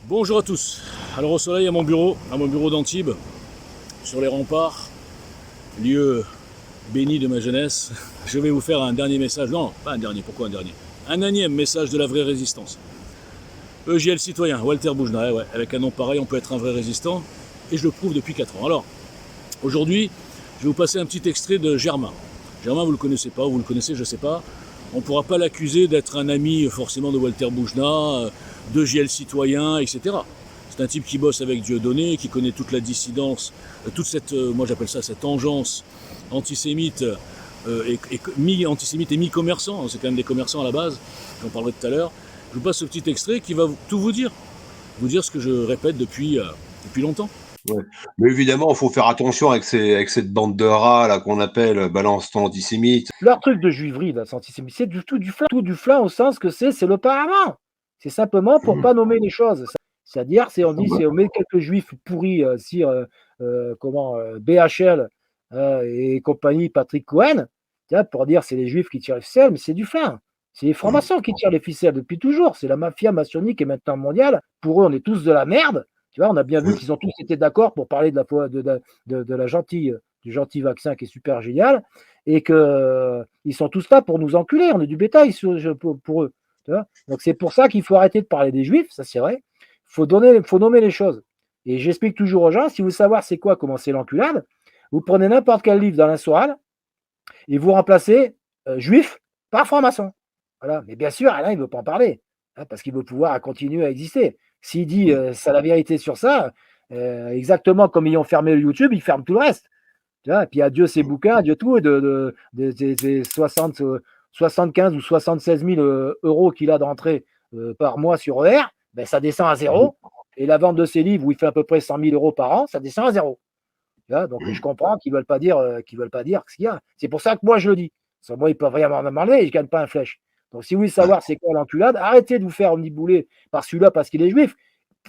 Bonjour à tous. Alors au soleil à mon bureau d'Antibes, sur les remparts, lieu béni de ma jeunesse, je vais vous faire un dernier message. Non, pas un dernier, pourquoi un dernier? Un énième message de la vraie résistance. EJL citoyen, Walter Boujna, ouais, avec un nom pareil, on peut être un vrai résistant, et je le prouve depuis 4 ans. Alors, aujourd'hui, je vais vous passer un petit extrait de Germain. Germain, vous le connaissez pas, ou vous le connaissez, je sais pas. On ne pourra pas l'accuser d'être un ami forcément de Walter Boujna, d'EJL citoyen, etc. C'est un type qui bosse avec Dieudonné, qui connaît toute la dissidence, toute cette, moi j'appelle ça cette engeance antisémite, et mi-antisémite et mi-commerçant, c'est quand même des commerçants à la base, j'en parlerai tout à l'heure. Je vous passe ce petit extrait qui va tout vous dire ce que je répète depuis longtemps. Ouais. Mais évidemment, il faut faire attention avec cette bande de rats là qu'on appelle balance ton antisémite. Leur truc de juiverie, là, c'est antisémite, c'est du tout du flan au sens que c'est l'auparavant. C'est simplement pour pas nommer les choses. C'est-à-dire, on met quelques juifs pourris, BHL et compagnie, Patrick Cohen, pour dire c'est les juifs qui tirent les ficelles, mais c'est du flan. C'est les francs-maçons qui tirent les ficelles depuis toujours. C'est la mafia maçonnique et maintenant mondiale. Pour eux, on est tous de la merde. Tu vois, on a bien vu qu'ils ont tous été d'accord pour parler du gentil vaccin qui est super génial et qu'ils sont tous là pour nous enculer. On est du bétail pour eux. Tu vois. Donc c'est pour ça qu'il faut arrêter de parler des juifs, ça c'est vrai. Faut nommer les choses. Et j'explique toujours aux gens, si vous voulez savoir c'est quoi commencer l'enculade, vous prenez n'importe quel livre d'Alain Soral et vous remplacez juif par franc-maçon. Voilà. Mais bien sûr, Alain, il ne veut pas en parler, parce qu'il veut pouvoir continuer à exister. S'il dit c'est la vérité sur ça, exactement comme ils ont fermé le YouTube, ils ferment tout le reste. Tu vois, et puis adieu ses bouquins, adieu tout, de 75 ou 76 000 euros qu'il a d'entrée par mois sur ER, ben, ça descend à zéro. Et la vente de ses livres, où il fait à peu près 100 000 euros par an, ça descend à zéro. Tu vois, donc je comprends qu'ils ne veulent pas dire ce qu'il y a. C'est pour ça que moi je le dis. Sans moi, ils peuvent rien m'enlever et je ne gagne pas un flèche. Donc si vous voulez savoir c'est quoi l'enculade, arrêtez de vous faire omnibouler par celui-là parce qu'il est juif.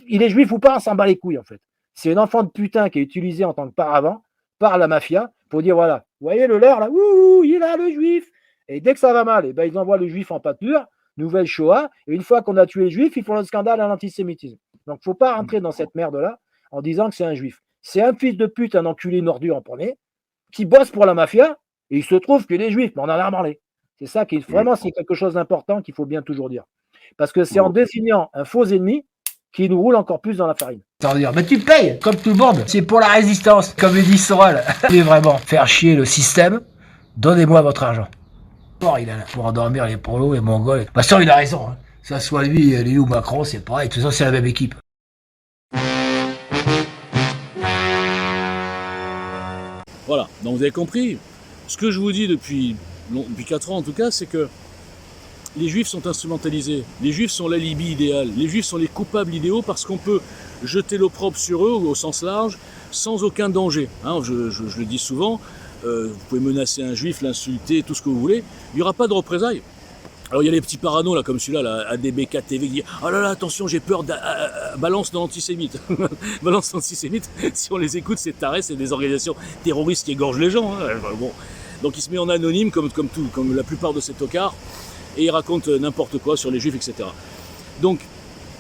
Il est juif ou pas, on s'en bat les couilles en fait. C'est un enfant de putain qui est utilisé en tant que paravent par la mafia pour dire voilà, vous voyez le leur là, ouh, il est là le juif. Et dès que ça va mal, ben, ils envoient le juif en pâture, nouvelle Shoah, et une fois qu'on a tué le juif, ils font le scandale à l'antisémitisme. Donc il ne faut pas rentrer dans cette merde-là en disant que c'est un juif. C'est un fils de pute, un enculé, une ordure en premier, qui bosse pour la mafia, et il se trouve qu'il est juif, mais on en a marlé. C'est ça qui est vraiment, c'est quelque chose d'important qu'il faut bien toujours dire. Parce que c'est en désignant un faux ennemi qui nous roule encore plus dans la farine. Mais tu payes, comme tout le monde. C'est pour la résistance, comme le dit Soral. Mais vraiment, faire chier le système, donnez-moi votre argent. Bon, il a pour endormir les prolos et mongols. De toute façon, il a raison. Hein. Ça soit lui ou Macron, c'est pareil. De toute façon, c'est la même équipe. Voilà, donc vous avez compris. Ce que je vous dis depuis 4 ans en tout cas, c'est que les juifs sont instrumentalisés, les juifs sont l'alibi idéal, les juifs sont les coupables idéaux parce qu'on peut jeter l'opprobre sur eux au sens large sans aucun danger. Hein, je le dis souvent, vous pouvez menacer un juif, l'insulter, tout ce que vous voulez, il n'y aura pas de représailles. Alors il y a les petits paranos là, comme celui-là, là, ADBK TV, qui dit « Oh là là, attention, j'ai peur, balance de l'antisémite ». Balance d'antisémite, si on les écoute, c'est taré, c'est des organisations terroristes qui égorgent les gens. Hein. Bon. Donc il se met en anonyme comme la plupart de ces tocards, et il raconte n'importe quoi sur les juifs, etc. Donc,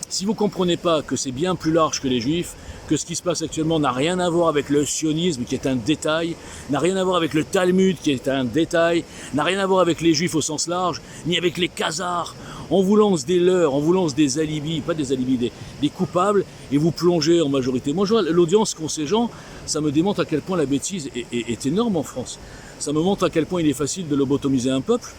si vous ne comprenez pas que c'est bien plus large que les juifs, que ce qui se passe actuellement n'a rien à voir avec le sionisme qui est un détail, n'a rien à voir avec le Talmud qui est un détail, n'a rien à voir avec les juifs au sens large, ni avec les khazars, on vous lance des leurres, on vous lance des alibis, pas des alibis, des coupables, et vous plongez en majorité. Moi, je vois l'audience qu'ont ces gens, ça me démontre à quel point la bêtise est énorme en France. Ça me montre à quel point il est facile de lobotomiser un peuple,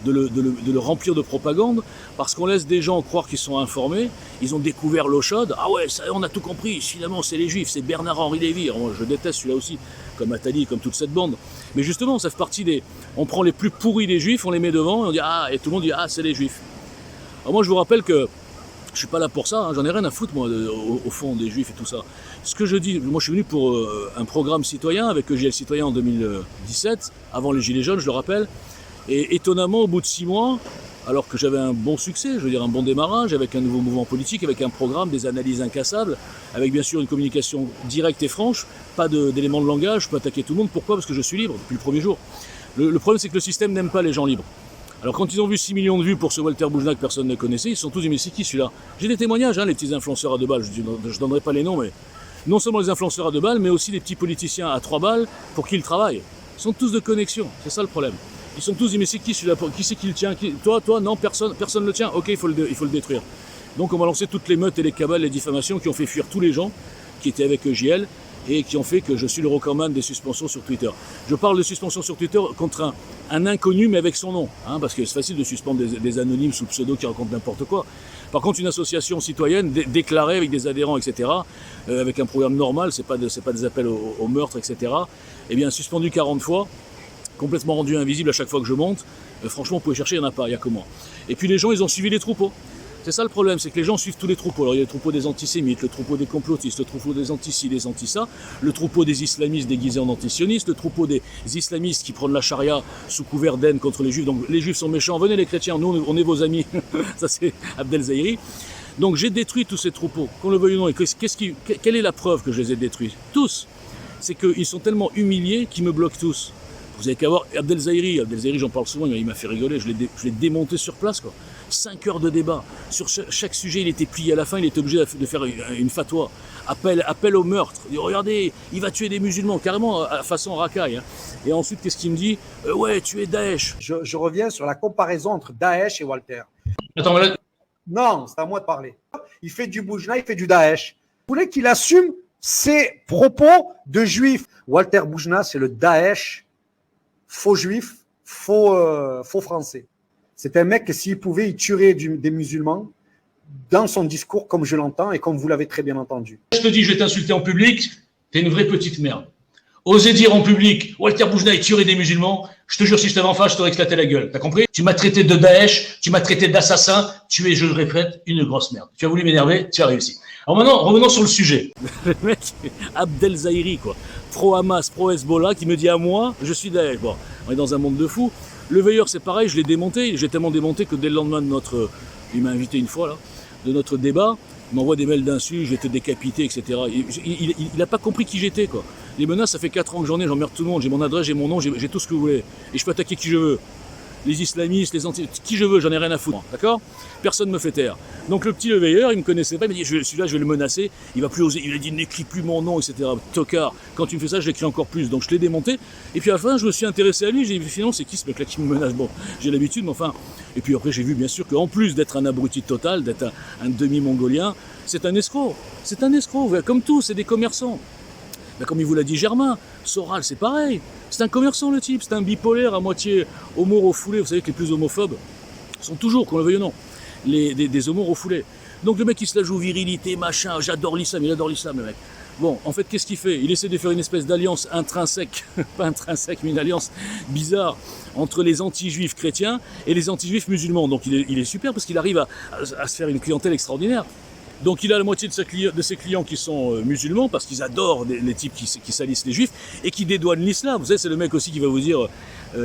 de le remplir de propagande, parce qu'on laisse des gens croire qu'ils sont informés, ils ont découvert l'eau chaude, ah ouais, ça, on a tout compris, finalement c'est les juifs, c'est Bernard-Henri Lévy, alors moi, je déteste celui-là aussi, comme Attali, comme toute cette bande, mais justement ça fait partie on prend les plus pourris des juifs, on les met devant, et on dit et tout le monde dit c'est les juifs. Alors moi je vous rappelle que je suis pas là pour ça, hein, j'en ai rien à foutre moi au fond des juifs et tout ça. Ce que je dis, moi je suis venu pour un programme citoyen avec EJL Citoyen en 2017, avant les Gilets jaunes, je le rappelle. Et étonnamment, au bout de 6 mois, alors que j'avais un bon succès, je veux dire un bon démarrage, avec un nouveau mouvement politique, avec un programme, des analyses incassables, avec bien sûr une communication directe et franche, pas d'éléments de langage, je peux attaquer tout le monde. Pourquoi ? Parce que je suis libre depuis le premier jour. Le problème, c'est que le système n'aime pas les gens libres. Alors quand ils ont vu 6 millions de vues pour ce Walter Boujna que personne ne connaissait, ils se sont tous dit mais c'est qui celui-là? J'ai des témoignages, les petits influenceurs à 2 balles, je donnerai pas les noms, mais non seulement les influenceurs à 2 balles, mais aussi les petits politiciens à 3 balles pour qui ils travaillent. Ils sont tous de connexion, c'est ça le problème. Ils sont tous dit mais c'est qui celui-là? Qui c'est qui le tient? Toi, non, personne le tient, ok, il faut le détruire. Donc on va lancer toutes les meutes et les cabales, les diffamations qui ont fait fuir tous les gens qui étaient avec JL et qui ont fait que je suis le recordman des suspensions sur Twitter. Je parle de suspension sur Twitter contre un inconnu mais avec son nom, parce que c'est facile de suspendre des anonymes sous pseudo qui racontent n'importe quoi. Par contre, une association citoyenne déclarée avec des adhérents, etc., avec un programme normal, c'est pas des appels au meurtre, etc., eh bien suspendu 40 fois, complètement rendu invisible à chaque fois que je monte. Franchement, vous pouvez chercher, il n'y en a pas, il n'y a que moi. Et puis les gens, ils ont suivi les troupeaux. C'est ça le problème, c'est que les gens suivent tous les troupeaux. Alors il y a le troupeau des antisémites, le troupeau des complotistes, le troupeau des anti-ci, des anti-ça, le troupeau des islamistes déguisés en antisionistes, le troupeau des islamistes qui prennent la charia sous couvert d'haine contre les juifs. Donc les juifs sont méchants, venez les chrétiens, nous on est vos amis. Ça c'est Abdel Zahiri. Donc j'ai détruit tous ces troupeaux, qu'on le veuille ou non. Et quelle est la preuve que je les ai détruits? Tous. C'est qu'ils sont tellement humiliés qu'ils me bloquent tous. Vous avez qu'à voir Abdel Zahiri, j'en parle souvent, il m'a fait rigoler, je l'ai démonté sur place, quoi. 5 heures de débat. Sur chaque sujet, il était plié. À la fin, il était obligé de faire une fatwa. Appel au meurtre. Il dit, regardez, il va tuer des musulmans, carrément façon racaille. Et ensuite, qu'est-ce qu'il me dit? Ouais, tu es Daesh. Je reviens sur la comparaison entre Daesh et Walter. Attends, voilà. Non, c'est à moi de parler. Il fait du Boujna, il fait du Daesh. Vous voulez qu'il assume ses propos de juif? Walter Boujna, c'est le Daesh, faux juif, faux français. C'est un mec que s'il pouvait, il tuerait des musulmans dans son discours comme je l'entends et comme vous l'avez très bien entendu. Je te dis, je vais t'insulter en public, t'es une vraie petite merde. Oser dire en public, Walter Boujna, il tuerait des musulmans, je te jure, si je t'avais en face, je t'aurais éclaté la gueule. T'as compris? Tu m'as traité de Daesh, tu m'as traité d'assassin, tu es, je le répète, une grosse merde. Tu as voulu m'énerver, tu as réussi. Alors maintenant, revenons sur le sujet. Le mec, Abdel Zahiri, quoi. Pro-Hamas, pro-Hezbollah, qui me dit à moi, je suis Daesh. Bon, on est dans un monde de fous. Le veilleur, c'est pareil, je l'ai démonté. J'ai tellement démonté que dès le lendemain de notre... Il m'a invité une fois, là, de notre débat. Il m'envoie des mails d'insultes, je vais te décapiter, etc. Il n'a pas compris qui j'étais, quoi. Les menaces, ça fait 4 ans que j'en ai, j'emmerde tout le monde. J'ai mon adresse, j'ai mon nom, j'ai tout ce que vous voulez. Et je peux attaquer qui je veux. Les islamistes, les anti... Qui je veux, j'en ai rien à foutre, d'accord? Personne ne me fait taire. Donc le petit le veilleur, il me connaissait pas, il m'a dit, celui-là, je vais le menacer, il va plus oser, il a dit, n'écris plus mon nom, etc. Tocard, quand tu me fais ça, je l'écris encore plus. Donc je l'ai démonté, et puis à la fin, je me suis intéressé à lui, j'ai dit, finalement, c'est qui ce mec-là qui me menace? Bon, j'ai l'habitude, mais enfin... Et puis après, j'ai vu, bien sûr, qu'en plus d'être un abruti total, d'être un demi-mongolien, c'est un escroc. C'est un escroc, comme tous, c'est des commerçants. Ben, comme il vous l'a dit Germain, Soral, c'est pareil. C'est un commerçant, le type, c'est un bipolaire à moitié homo refoulé. Vous savez que les plus homophobes sont toujours, qu'on le veuille ou non, des homos refoulés. Donc le mec, il se la joue virilité, machin, j'adore l'islam, il adore l'islam, le mec. Bon, en fait, qu'est-ce qu'il fait? Il essaie de faire une espèce d'alliance intrinsèque, pas intrinsèque, mais une alliance bizarre entre les anti-juifs chrétiens et les anti-juifs musulmans. Donc il est super parce qu'il arrive à se faire une clientèle extraordinaire. Donc il a la moitié de ses clients qui sont musulmans parce qu'ils adorent les types qui salissent les juifs et qui dédouanent l'islam. Vous savez, c'est le mec aussi qui va vous dire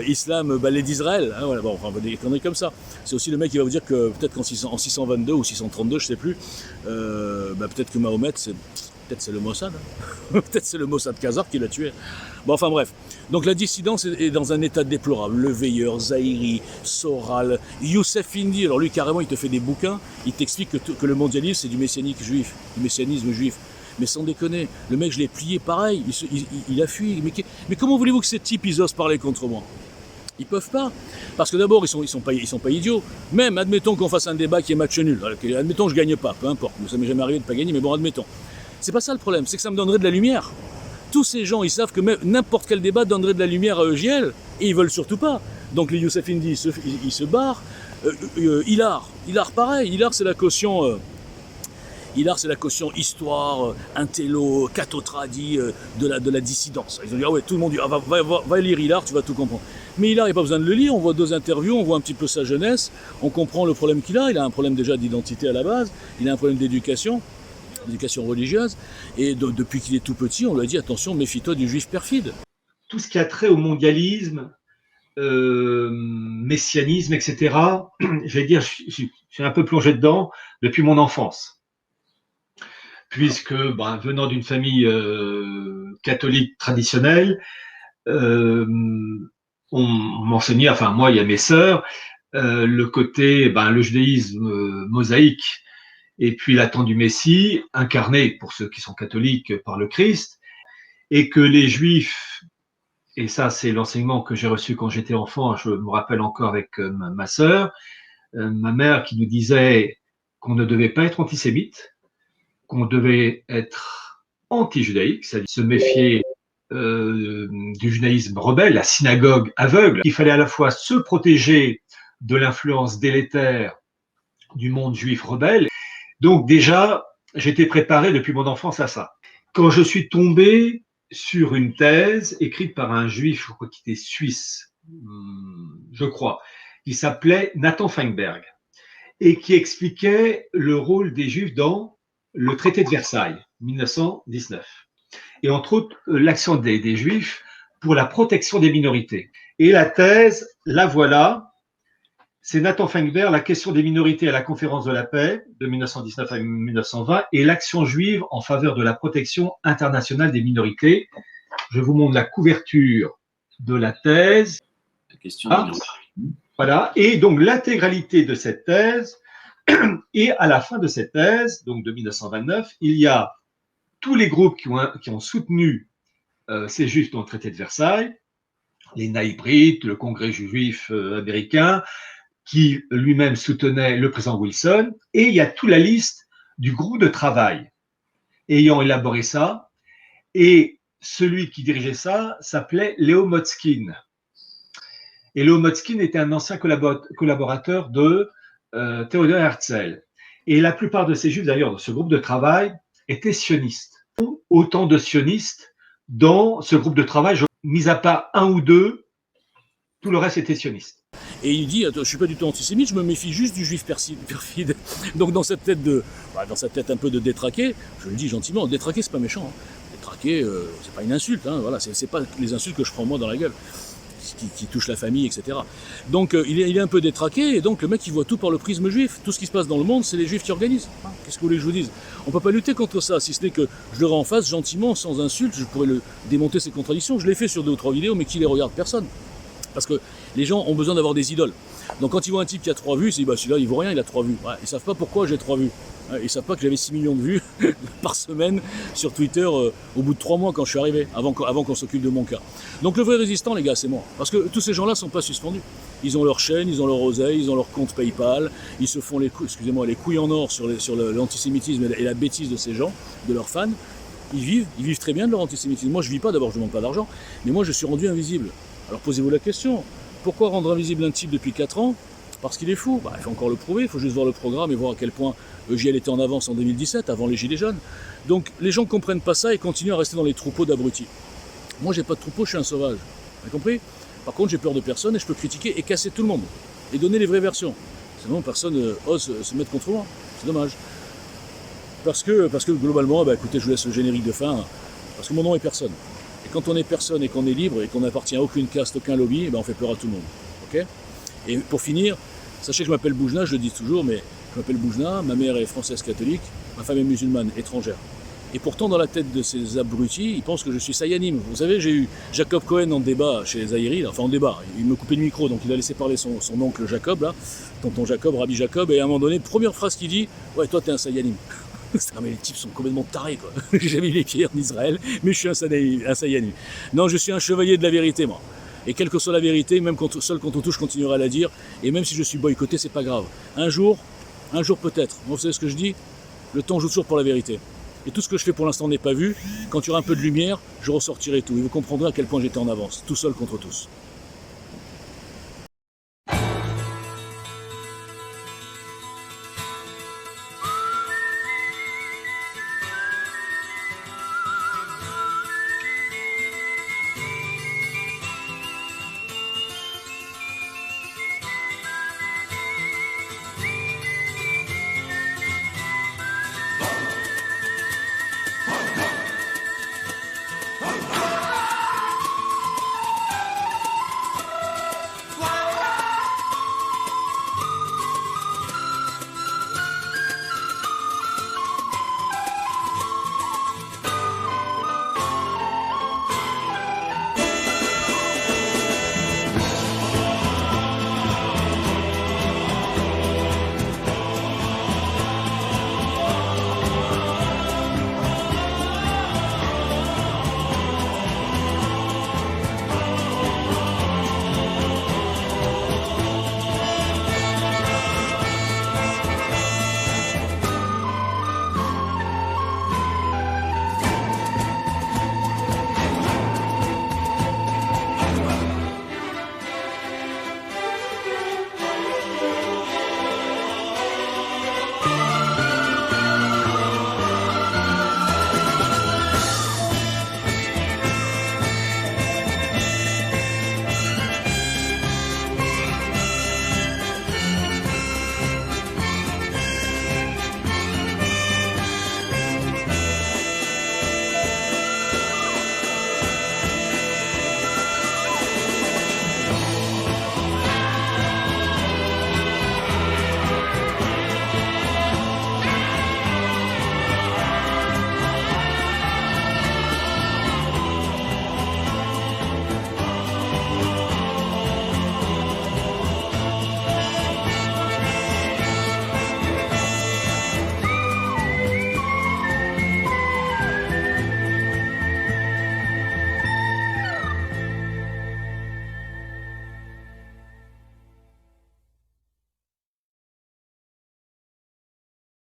islam, balai d'Israël. Hein, voilà, bon, enfin, des conneries comme ça. C'est aussi le mec qui va vous dire que peut-être qu'en 622 ou 632, je sais plus, peut-être que Mahomet, c'est le Mossad. Hein. Peut-être c'est le Mossad Khazar qui l'a tué. Bon, enfin bref. Donc la dissidence est dans un état déplorable. Le veilleur, Zahiri, Soral, Youssef Indy. Alors lui, carrément, il te fait des bouquins. Il t'explique que le mondialisme, c'est du messianisme juif. Mais sans déconner, le mec, je l'ai plié pareil. Il a fui. Mais comment voulez-vous que ces types, ils osent parler contre moi? Ils peuvent pas. Parce que d'abord, ils sont pas idiots. Même, admettons qu'on fasse un débat qui est match nul. Admettons que je gagne pas, peu importe. Ça m'est jamais arrivé de pas gagner, mais bon, admettons. C'est pas ça le problème, c'est que ça me donnerait de la lumière. Tous ces gens, ils savent que même n'importe quel débat donnerait de la lumière à EGL, et ils veulent surtout pas. Donc les Youssef Indy, ils se barrent. Hilar, pareil. Hilar, c'est la caution histoire, intello, cathotradi de la dissidence. Ils ont dit, ah ouais, tout le monde dit, ah, va lire Hilar, tu vas tout comprendre. Mais Hilar, il n'y a pas besoin de le lire, on voit 2 interviews, on voit un petit peu sa jeunesse, on comprend le problème qu'il a. Il a un problème déjà d'identité à la base, il a un problème d'éducation religieuse, et depuis qu'il est tout petit, on lui a dit attention, méfie-toi du juif perfide. Tout ce qui a trait au mondialisme, messianisme, etc., je vais dire, je suis un peu plongé dedans depuis mon enfance. Puisque, venant d'une famille catholique traditionnelle, on m'enseignait, enfin moi, il y a mes sœurs, le côté, le judaïsme mosaïque, et puis l'attente du Messie, incarné, pour ceux qui sont catholiques, par le Christ, et que les Juifs, et ça c'est l'enseignement que j'ai reçu quand j'étais enfant, je me rappelle encore avec ma sœur, ma mère qui nous disait qu'on ne devait pas être antisémite, qu'on devait être anti-judaïque, c'est-à-dire se méfier du judaïsme rebelle, la synagogue aveugle. Il fallait à la fois se protéger de l'influence délétère du monde juif rebelle. Donc déjà, j'étais préparé depuis mon enfance à ça. Quand je suis tombé sur une thèse écrite par un juif, je crois qu'il était suisse, je crois, qui s'appelait Nathan Feinberg, et qui expliquait le rôle des juifs dans le traité de Versailles, 1919. Et entre autres, l'action des juifs pour la protection des minorités. Et la thèse, la voilà, c'est Nathan Feinberg, la question des minorités à la conférence de la paix de 1919 à 1920 et l'action juive en faveur de la protection internationale des minorités. Je vous montre la couverture de la thèse. La question des minorités. Voilà. Et donc l'intégralité de cette thèse, et à la fin de cette thèse, donc de 1929, il y a tous les groupes qui ont soutenu ces juifs dans le traité de Versailles, les naïbrites, le Congrès juif américain, qui lui-même soutenait le président Wilson, et il y a toute la liste du groupe de travail ayant élaboré ça, et celui qui dirigeait ça s'appelait Léo Motzkin. Et Léo Motzkin était un ancien collaborateur de Theodor Herzl. Et la plupart de ces juifs, d'ailleurs, dans ce groupe de travail, étaient sionistes. Autant de sionistes dans ce groupe de travail, mis à part un ou deux, tout le reste était sioniste. Et il dit, je suis pas du tout antisémite, je me méfie juste du juif perfide. Donc dans cette tête un peu de détraqué, je le dis gentiment, détraqué c'est pas méchant. Détraqué, c'est pas une insulte, voilà, c'est pas les insultes que je prends moi dans la gueule, qui touchent la famille, etc. Donc il est un peu détraqué, et donc le mec il voit tout par le prisme juif. Tout ce qui se passe dans le monde, c'est les juifs qui organisent. Qu'est-ce que vous voulez que je vous dise? On peut pas lutter contre ça, si ce n'est que je le rends en face gentiment, sans insulte, je pourrais démonter ses contradictions. Je l'ai fait sur 2 ou 3 vidéos, mais qui les regarde? Personne. Parce que les gens ont besoin d'avoir des idoles. Donc quand ils voient un type qui a 3 vues, ils se disent celui-là il vaut rien, il a 3 vues. Ouais, ils savent pas pourquoi j'ai 3 vues. Ouais, ils savent pas que j'avais 6 millions de vues par semaine sur Twitter au bout de 3 mois quand je suis arrivé, avant qu'on s'occupe de mon cas. Donc le vrai résistant, les gars, c'est moi. Parce que tous ces gens-là sont pas suspendus. Ils ont leur chaîne, ils ont leur oseille, ils ont leur compte PayPal, ils se font les couilles en or sur l'antisémitisme et la bêtise de ces gens, de leurs fans. Ils vivent très bien de leur antisémitisme. Moi je vis pas, d'abord je ne manque pas d'argent, mais moi je suis rendu invisible. Alors posez-vous la question, pourquoi rendre invisible un type depuis 4 ans? Parce qu'il est fou. Il faut encore le prouver, il faut juste voir le programme et voir à quel point EJL était en avance en 2017, avant les Gilets jaunes. Donc les gens ne comprennent pas ça et continuent à rester dans les troupeaux d'abrutis. Moi j'ai pas de troupeau, je suis un sauvage. Vous avez compris? Par contre j'ai peur de personne et je peux critiquer et casser tout le monde. Et donner les vraies versions. Sinon personne ose se mettre contre moi. C'est dommage. Parce que globalement, écoutez, je vous laisse le générique de fin. Parce que mon nom est personne. Et quand on est personne et qu'on est libre et qu'on n'appartient à aucune caste, aucun lobby, on fait peur à tout le monde. Ok? Et pour finir, sachez que je m'appelle Boujna, je le dis toujours, mais je m'appelle Boujna, ma mère est française catholique, ma femme est musulmane, étrangère. Et pourtant, dans la tête de ces abrutis, ils pensent que je suis sayanim. Vous savez, j'ai eu Jacob Cohen en débat chez les Zaïri, enfin en débat, il me coupait le micro, donc il a laissé parler son oncle Jacob, là, tonton Jacob, Rabbi Jacob, et à un moment donné, première phrase qu'il dit, ouais, toi t'es un sayanim. Mais les types sont complètement tarés, quoi. J'ai jamais mis les pieds en Israël, mais je suis un sayanim. Non, je suis un chevalier de la vérité, moi. Et quelle que soit la vérité, même seul quand on touche, je continuerai à la dire. Et même si je suis boycotté, c'est pas grave. Un jour peut-être. Vous savez ce que je dis? Le temps joue toujours pour la vérité. Et tout ce que je fais pour l'instant n'est pas vu. Quand il y aura un peu de lumière, je ressortirai tout. Et vous comprendrez à quel point j'étais en avance, tout seul contre tous.